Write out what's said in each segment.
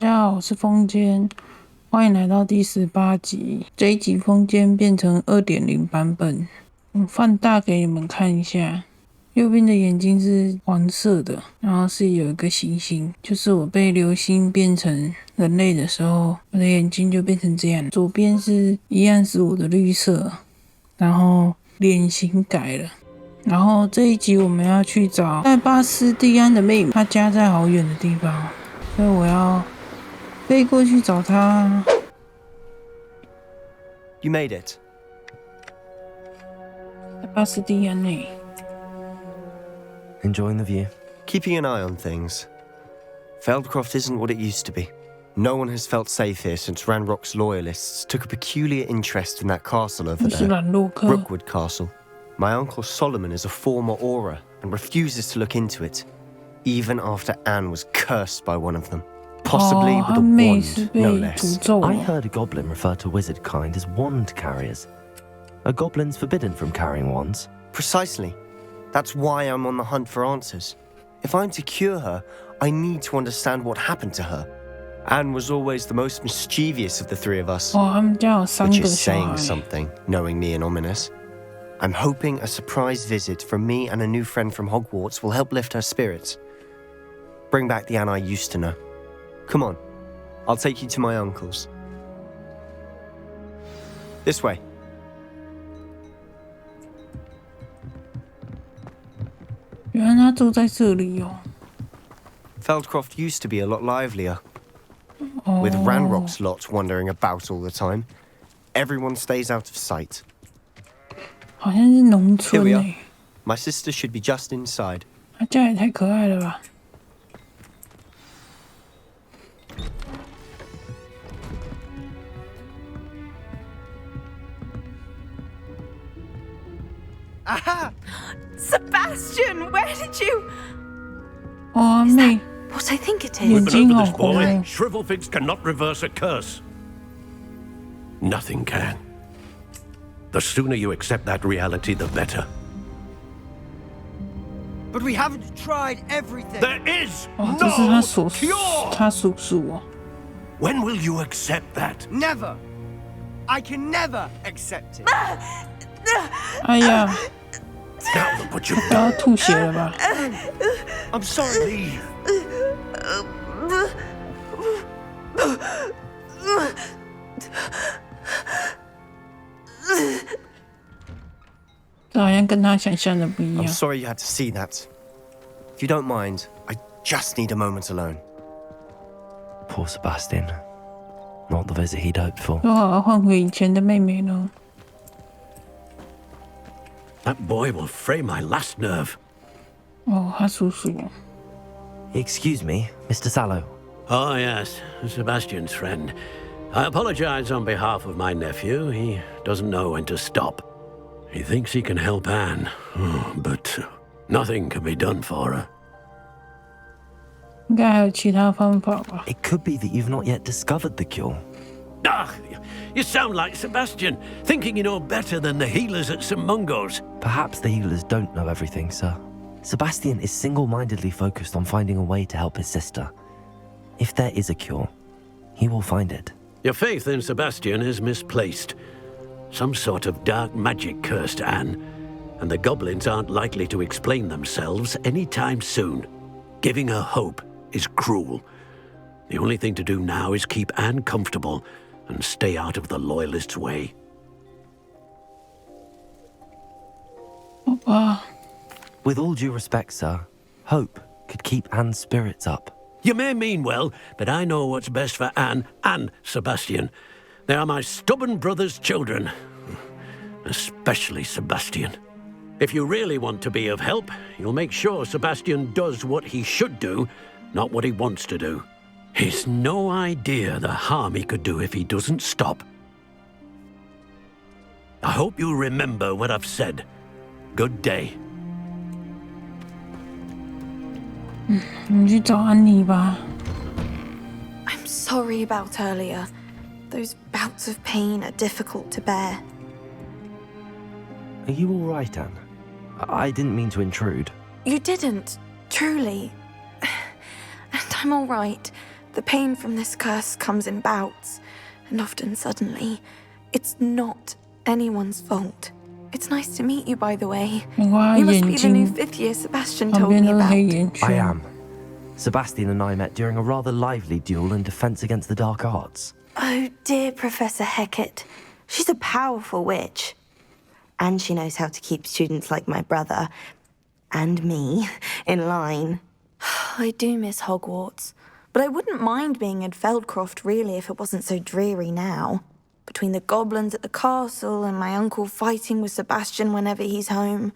大家好，我是风间，欢迎来到第18集。这一集风间变成 2.0 版本，放大给你们看一下。右边的眼睛是黄色的，然后是有一个星星，就是我被流星变成人类的时候，我的眼睛就变成这样。左边是一样是我的绿色，然后脸型改了。然后这一集我们要去找在巴斯蒂安的妹妹，她家在好远的地方，所以我要飞过去找她。You made it. 在巴斯蒂安内。Enjoying the view? Keeping an eye on things. Feldcroft isn't what it used to be. No one has felt safe here since Ranrock's loyalists took a peculiar interest in that castle over there. Rookwood Castle. My uncle Solomon is a former Auror and refuses to look into it, even after Anne was cursed by one of them. Possibly with a wand, no less. I heard a goblin refer to wizard kind as wand carriers. Are goblins forbidden from carrying wands? Precisely. That's why I'm on the hunt for answers. If I'm to cure her, I need to understand what happened to her. Anne was always the most mischievous of the three of us. Which is saying something, knowing me and ominous. I'm hoping a surprise visit from me and a new friend from Hogwarts will help lift her spirits. Bring back the Anne I used to know. Come on, I'll take you to my uncle's. This way. Feldcroft used to be a lot livelier. With Ranrock's lot wandering about all the time. Everyone stays out of sight. 好像是农村 Here we are. My sister should be just inside. 她家也太可爱了吧。Aha! Sebastian, where did you? Oh, is that what I think it is? We've been over this, boy. Shrivelfigs cannot reverse a curse. Nothing can. The sooner you accept that reality, the better. But we haven't tried everything. There is no cure. 他叔叔哦。 When will you accept that? Never. I can never accept it. 哎呀， Now look what you've 不要 done. 吐血了吧？ I'm sorry. Leave. 这好像跟他想象的不一 I'm 样。 sorry you had to see that. If you don't mind, I just need a moment alone. Poor Sebastian. Not the visit he'd hoped for. 说好要换回以前的妹妹呢？ That boy will fray my last nerve. 哦，他叔叔哦。 Excuse me, Mr. Sallow. Oh, yes, Sebastian's friend. I apologize on behalf of my nephew. He doesn't know when to stop. He thinks he can help Anne, but nothing can be done for her. 应该还有其他方法吧？ It could be that you've not yet discovered the cure. Ah, you sound like Sebastian, thinking you know better than the healers at St. Mungo's. Perhaps the healers don't know everything, sir. Sebastian is single-mindedly focused on finding a way to help his sister. If there is a cure, he will find it. Your faith in Sebastian is misplaced. Some sort of dark magic cursed Anne, and the goblins aren't likely to explain themselves anytime soon. Giving her hope is cruel. The only thing to do now is keep Anne comfortable and stay out of the Loyalists' way. 好吧。 With all due respect, sir, hope could keep Anne's spirits up. You may mean well, but I know what's best for Anne and Sebastian. They are my stubborn brother's children. Especially Sebastian. If you really want to be of help, you'll make sure Sebastian does what he should do, not what he wants to do. He's no idea the harm he could do if he doesn't stop. I hope you remember what I've said. Good day. 你去找安妮吧。 I'm sorry about earlier. Those bouts of pain are difficult to bear. Are you all right, Anne? I didn't mean to intrude. You didn't, truly. And I'm all right. The pain from this curse comes in bouts, and often suddenly. It's not anyone's fault. It's nice to meet you, by the way. You must be the new 5th year Sebastian told me about. I am. Sebastian and I met during a rather lively duel in Defense Against the Dark Arts. Oh, dear Professor Hecat. She's a powerful witch. And she knows how to keep students like my brother, and me, in line. I do miss Hogwarts. But I wouldn't mind being in Feldcroft, really, if it wasn't so dreary now. Between the goblins at the castle and my uncle fighting with Sebastian whenever he's home.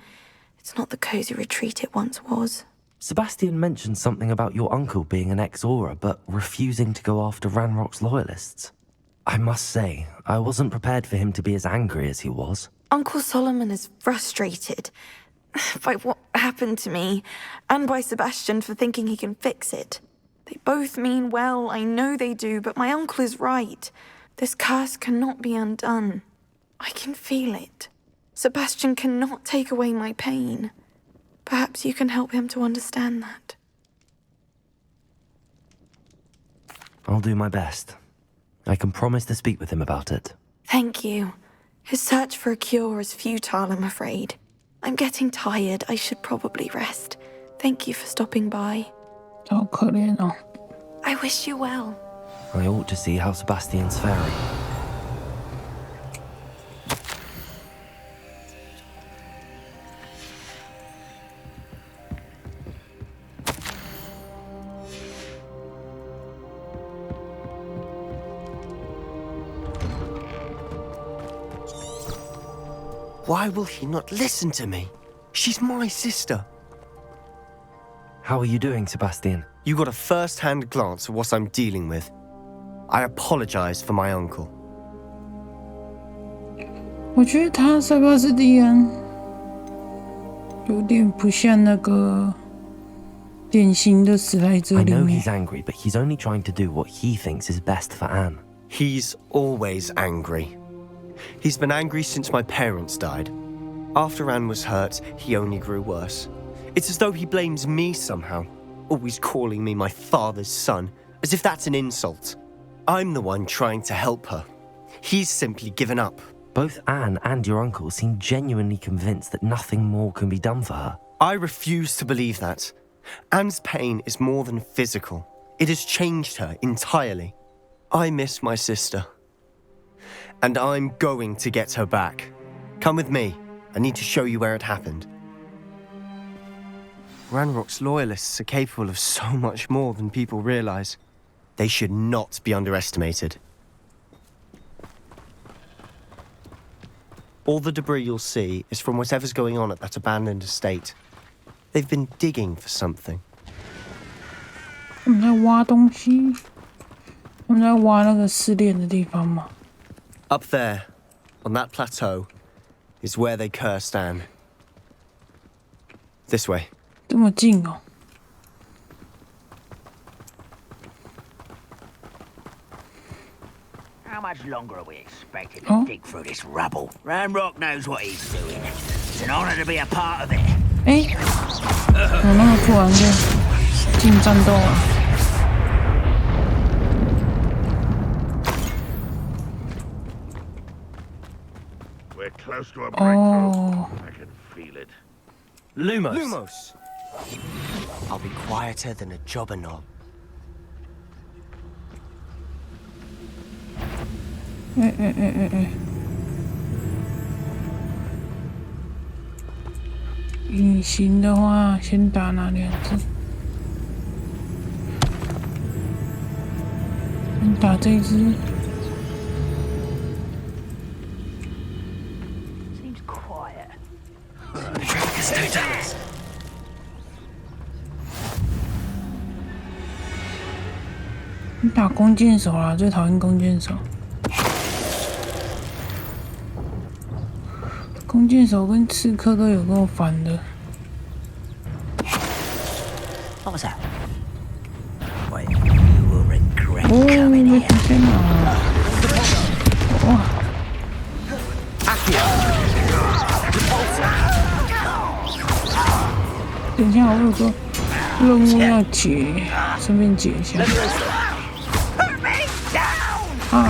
It's not the cozy retreat it once was. Sebastian mentioned something about your uncle being an ex-Auror, but refusing to go after Ranrock's loyalists. I must say, I wasn't prepared for him to be as angry as he was. Uncle Solomon is frustrated by what happened to me, and by Sebastian for thinking he can fix it. They both mean well, I know they do, but my uncle is right. This curse cannot be undone. I can feel it. Sebastian cannot take away my pain. Perhaps you can help him to understand that. I'll do my best. I can promise to speak with him about it. Thank you. His search for a cure is futile, I'm afraid. I'm getting tired. I should probably rest. Thank you for stopping by. 好可怜哦。 I wish you well. I ought to see how Sebastian's faring. Why will he not listen to me? She's my sister. How are you doing, Sebastian? You got a first-hand glance at what I'm dealing with. I apologize for my uncle. 我觉得他塞巴斯蒂安有点不像那个典型的史莱哲 I 里 know 面。 he's angry, but he's only trying to do what he thinks is best for Anne. He's always angry. He's been angry since my parents died. After Anne was hurt, he only grew worse. It's as though he blames me somehow, always calling me my father's son, as if that's an insult. I'm the one trying to help her. He's simply given up. Both Anne and your uncle seem genuinely convinced that nothing more can be done for her. I refuse to believe that. Anne's pain is more than physical. It has changed her entirely. I miss my sister. And I'm going to get her back. Come with me. I need to show you where it happened. Ranrock's loyalists are capable of so much more than people realize. They should not be underestimated. All the debris you'll see is from whatever's going on at that abandoned estate. They've been digging for something. 我们在挖东西，我们在挖那个失恋的地方嘛。 Up there, on that plateau, is where they cursed Anne. This way. 这么近哦。 How much longer are we expected to dig through this rubble? Ranrock knows what he's doing. It's an honor to be a part of it. 哎，怎么那么突然就进战斗了？ We're close to a breakthrough. I can feel it. Lumos. Lumos. I'll be quieter than a jobberknoll. 哎！隐形的话，先打哪两只？先打这一只。 Seems quiet. 你打弓箭手啦，最讨厌弓箭手。弓箭手跟刺客都有够烦的。What was that? Wait, you will regret coming 被 here. 发现了！哇！等一下，我有个任务要解，顺便解一下。啊！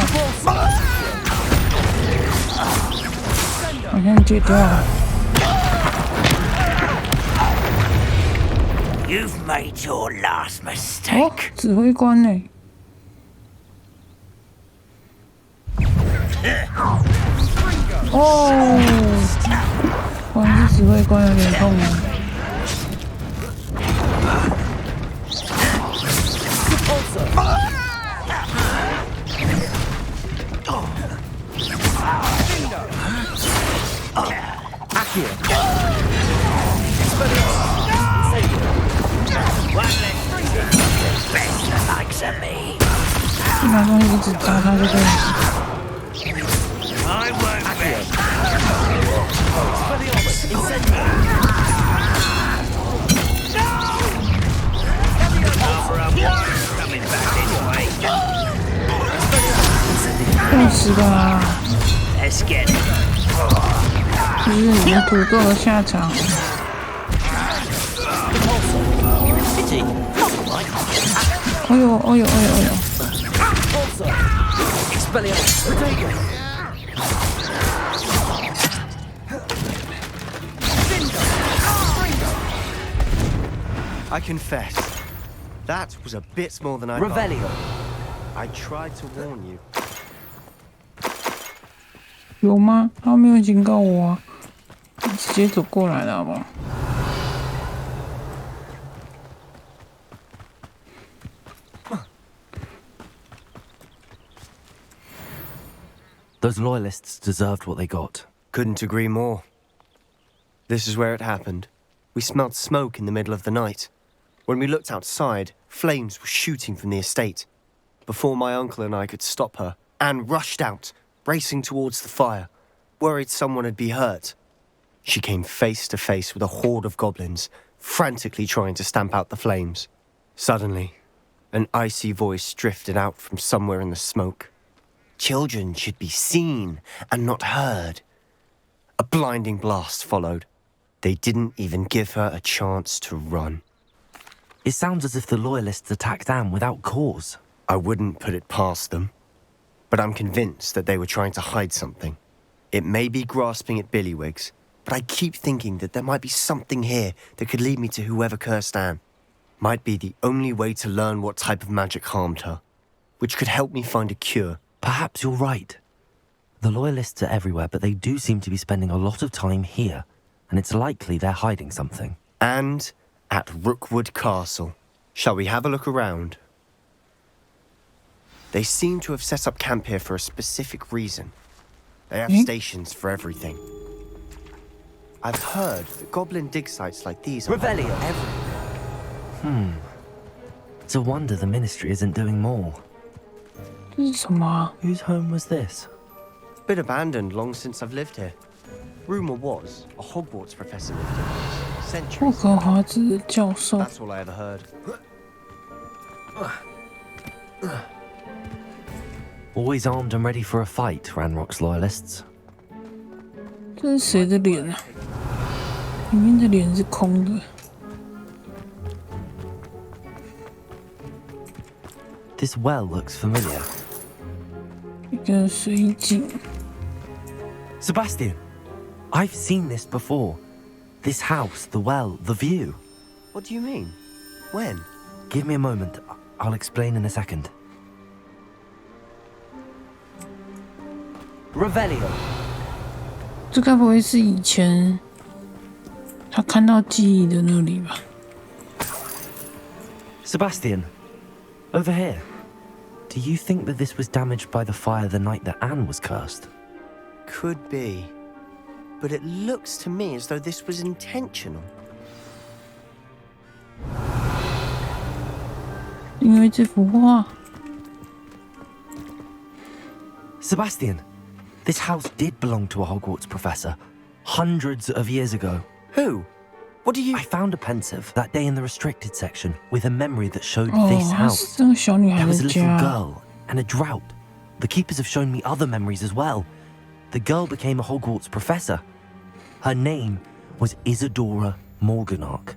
好像戒掉了。You've made your last mistake. 哦，指挥官呢？哦，果然是指挥官有点痛啊。这拿东西一直砸他就对了。痛死吧！这是你们土豆的下场。哎呦哎呦哎呦哎呦！ I confess, that was a bit more than I Revelio. I tried to warn you. 有吗？他没有警告我啊，直接走过来了，好不好？ Those loyalists deserved what they got. Couldn't agree more. This is where it happened. We smelled smoke in the middle of the night. When we looked outside, flames were shooting from the estate. Before my uncle and I could stop her, Anne rushed out, racing towards the fire, worried someone had been hurt. She came face to face with a horde of goblins, frantically trying to stamp out the flames. Suddenly, an icy voice drifted out from somewhere in the smoke. Children should be seen and not heard. A blinding blast followed. They didn't even give her a chance to run. It sounds as if the loyalists attacked Anne without cause. I wouldn't put it past them. But I'm convinced that they were trying to hide something. It may be grasping at billywhigs, but I keep thinking that there might be something here that could lead me to whoever cursed Anne. Might be the only way to learn what type of magic harmed her, which could help me find a cure. Perhaps you're right. The loyalists are everywhere, but they do seem to be spending a lot of time here, and it's likely they're hiding something. And at Rookwood Castle. Shall we have a look around? They seem to have set up camp here for a specific reason. They have stations for everything. I've heard that goblin dig sites like these are everywhere. It's a wonder the ministry isn't doing more. 这是什么啊？ Whose home was this? Been abandoned long since I've lived here. Rumor was a Hogwarts professor lived here. 霍 Centuries. 格华兹的教授。 That's all I ever heard. Always armed and ready for a fight, Ranrock's loyalists. 这是谁的脸啊？里面的脸是空的。 This well looks familiar. 一个水井。 Sebastian, I've seen this before. This house, the well, the view. What do you mean? When? Give me a moment. I'll explain in a second. Revelio. 这该不会是以前他看到记忆的那里吧？ Sebastian, over here. Do you think that this was damaged by the fire the night that Anne was cursed? Could be. But it looks to me as though this was intentional. 因为这幅画。 Sebastian, this house did belong to a Hogwarts professor hundreds of years ago. Who? What do you... I found a pensive that day in the restricted section with a memory that showed 哦， this 她 house. 是这个小女孩 There 的 was a little 家。 girl and a drought. The keepers have shown me other memories as well. The girl became a Hogwarts professor. Her name was Isadora Morganach.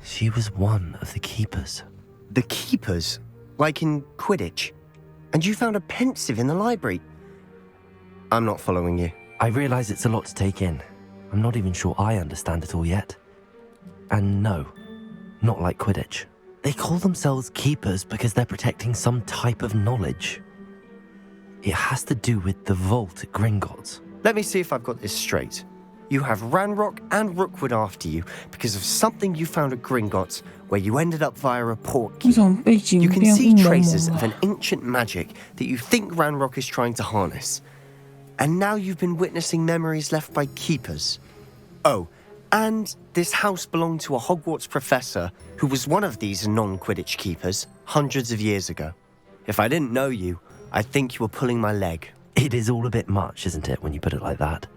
She was one of the keepers. The keepers? Like in Quidditch? And you found a pensive in the library. I'm not following you. I realize it's a lot to take in. I'm not even sure I understand it all yet. And no, not like Quidditch. They call themselves keepers because they're protecting some type of knowledge. It has to do with the vault at Gringotts. Let me see if I've got this straight. You have Ranrock and Rookwood after you because of something you found at Gringotts where you ended up via a port key. You can see traces of an ancient magic that you think Ranrock is trying to harness. And now you've been witnessing memories left by keepers. Oh, and this house belonged to a Hogwarts professor who was one of these non-Quidditch keepers hundreds of years ago. If I didn't know you, I'd think you were pulling my leg. It is all a bit much, isn't it, when you put it like that?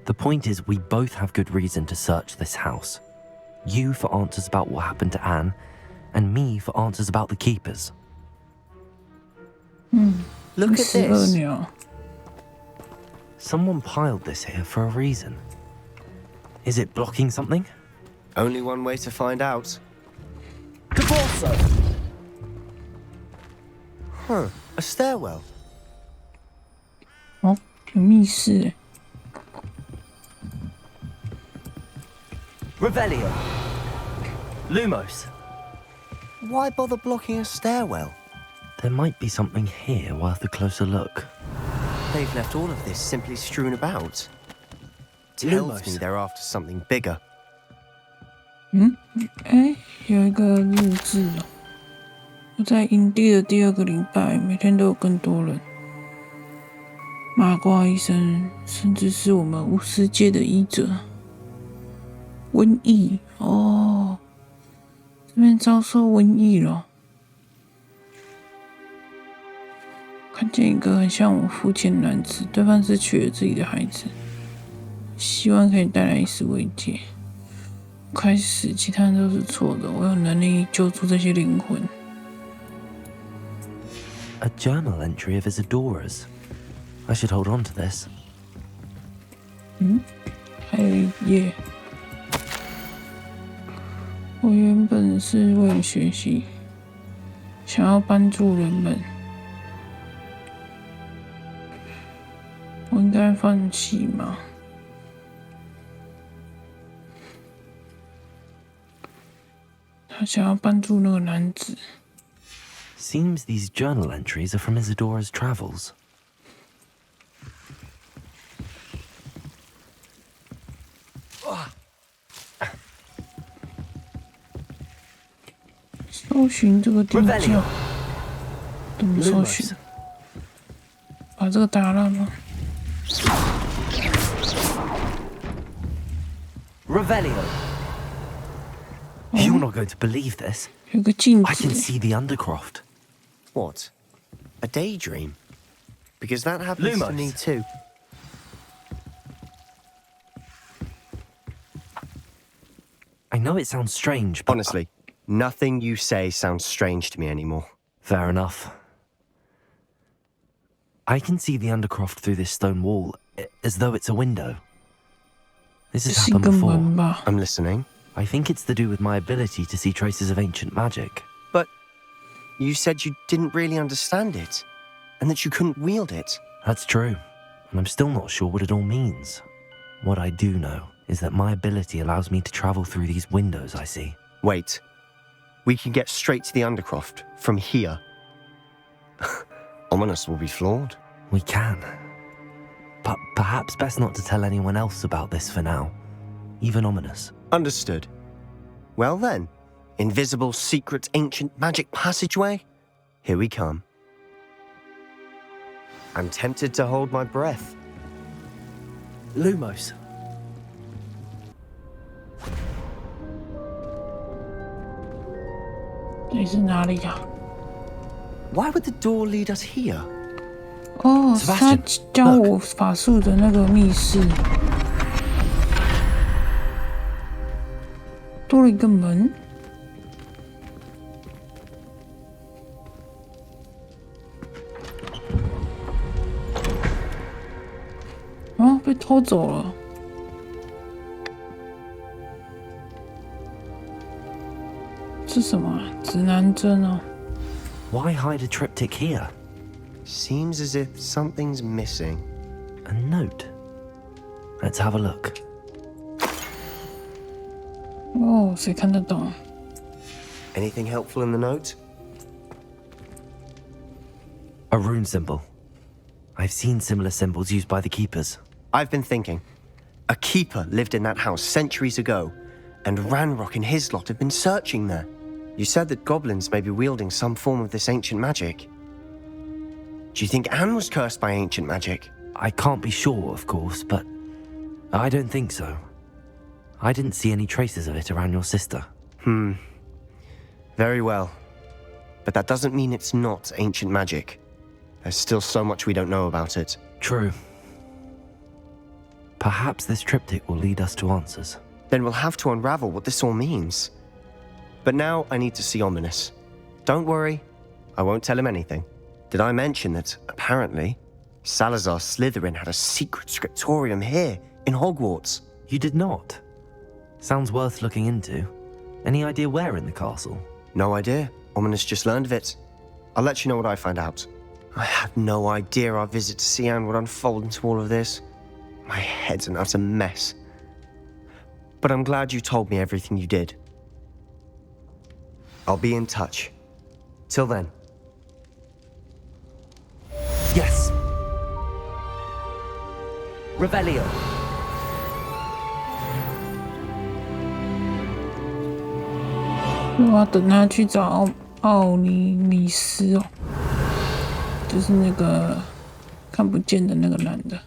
The point is, we both have good reason to search this house. You for answers about what happened to Anne, and me for answers about the keepers. Look at this. Someone piled this here for a reason. Is it blocking something? Only one way to find out. Huh, a stairwell. 哦，有密室耶。Revelio. Lumos. Why bother blocking a stairwell? There might be something here worth a closer look. They've left all of this simply strewn about. Tells me they're after something bigger. 有一个日志哦。我在营地的第2个礼拜，每天都有更多人。麻瓜医生，甚至是我们巫师界的医者。瘟疫哦，这边遭受瘟疫了。看见一个很像我父亲的男子，对方是娶了自己的孩子，希望可以带来一丝慰藉。开始，其他人都是错的，我有能力救出这些灵魂。A journal entry of Isadora's. I should hold on to this. 还有一页。我原本是为了学习，想要帮助人们。我应该放弃吗？他想要帮助那个男子。Seems these journal entries are from Isadora's travels. 搜寻这个地窖，怎么搜寻？把这个打烂吗 Revelio. You're not going to believe this. 有个镜 I can 子， see the Undercroft. What? A daydream? Because that happens to me too. I know it sounds strange, but Honestly, nothing you say sounds strange to me anymore. fair enough. I can see the Undercroft through this stone wall, as though it's a window. This has 是一 happened 个 before. 门吧？ I'm listening. I think it's to do with my ability to see traces of ancient magic. But you said you didn't really understand it, and that you couldn't wield it. That's true, and I'm still not sure what it all means. What I do know is that my ability allows me to travel through these windows I see. Wait. We can get straight to the Undercroft from here. Ominous will be flawed. We can. But perhaps best not to tell anyone else about this for now. Even Ominous. Understood. Well then, invisible, secret, ancient magic passageway? Here we come. I'm tempted to hold my breath. Lumos. 这里是哪里呀、 Why would the door lead us here? 哦，是他 Sebastian, 教我法术的那个密室，多了一个门。哦，被偷走了。是什么啊？指南针哦。Why hide a triptych here? Seems as if something's missing. A note. Let's have a look. 哦，谁看得懂？ Anything helpful in the note? A rune symbol. I've seen similar symbols used by the keepers. I've been thinking. A keeper lived in that house centuries ago, and Ranrock and his lot have been searching there. You said that goblins may be wielding some form of this ancient magic. Do you think Anne was cursed by ancient magic? I can't be sure, of course, but I don't think so. I didn't see any traces of it around your sister. Very well. But that doesn't mean it's not ancient magic. There's still so much we don't know about it. True. Perhaps this triptych will lead us to answers. Then we'll have to unravel what this all means. But now I need to see Ominous. Don't worry, I won't tell him anything. Did I mention that, apparently, Salazar Slytherin had a secret scriptorium here in Hogwarts? You did not? Sounds worth looking into. Any idea where in the castle? No idea. Ominous just learned of it. I'll let you know what I find out. I had no idea our visit to Cian would unfold into all of this. My head's an utter mess. But I'm glad you told me everything you did. I'll be in touch. Till then. Yes! Revelio! 我要等他去找奥尼米斯哦，就是那个看不见的那个男的。